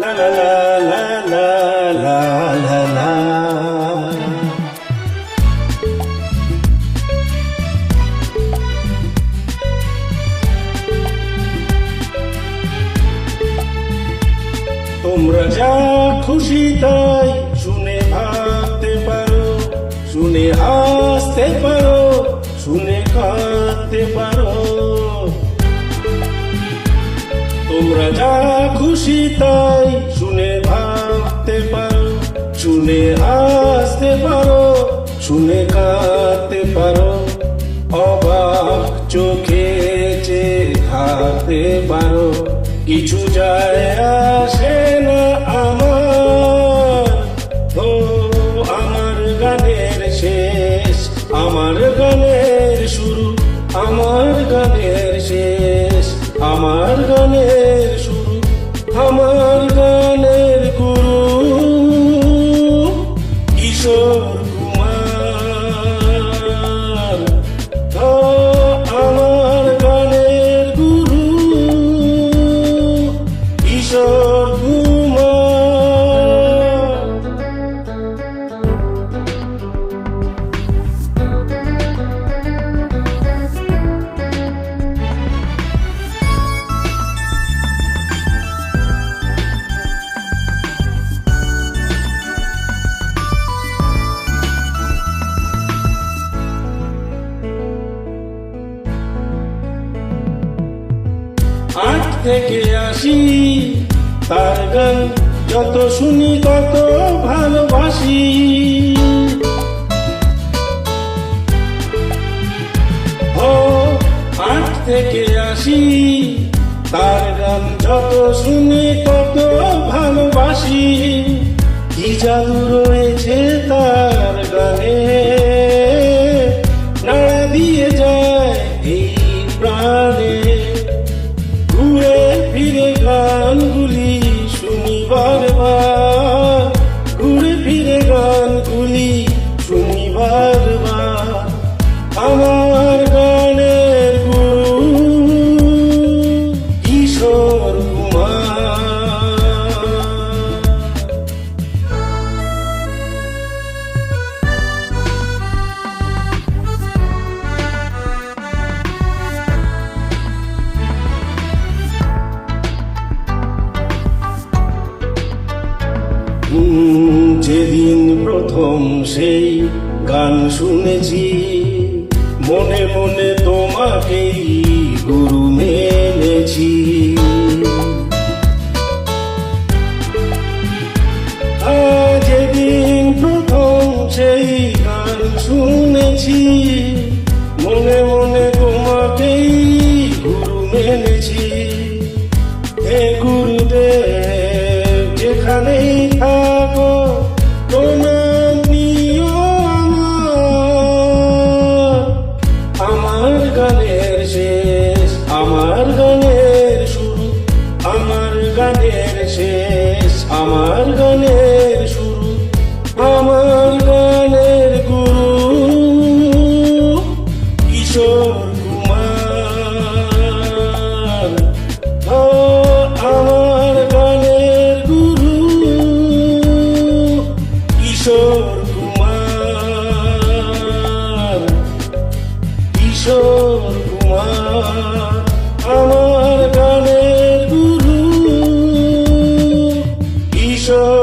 La la la la la la la la. তোমরা যা খুশি তাই শুনে ভাবতে পারো, শুনে হাসতে পারো, শুনে কাঁদতে পারো। তোমরা যা খুশি তাই শুনে ভাবতে পারো, শুনে হাসতে পারো, শুনে কাঁদতে পারো। অবাক চোখে চেয়ে থাকতে পারো, কিছু যায় আসে না আমার। ও আমার গানের শেষ, আমার গানের শুরু, আমার গানের শেষ, আমার গানের শুরু, আমার গানের গুরু কিশোর কুমার। ও আমার গানের গুরু কিশোর কুমার। আট থেকে আসি তার গান যত শুনি তত ভালোবাসি। ও আট থেকে আসি তার গান যত শুনি তত ভালোবাসি। কি জাদু রয়েছে তার গানে, নাড়া দিয়ে যায় এই প্রাণে। ঘুরে ফিরে গানগুলি শুনি বারবার, ঘুরে ফিরে গানগুলি শুনি বারবার। আমার গানের গুরু কিশোর কুমার। যেদিন প্রথম সেই গান শুনেছি, মনে মনে তোমাকেই গুরু মেনেছি। যেদিন প্রথম সেই গান শুনেছি, মনে মনে তোমাকেই গুরু মেনেছি। হে গুরুদেব যেখানেই থাকো, প্রণাম নিও আমার। আমার গানের শেষ, আমার গানের শুরু, আমার গানের শেষ, আমার গানের শুরু, আমার গানের গুরু কিশোর কুমার। ও আমার গানের গুরু কিশোর কুমার, কিশোর কুমার। আমার গানের গুরু কিশোর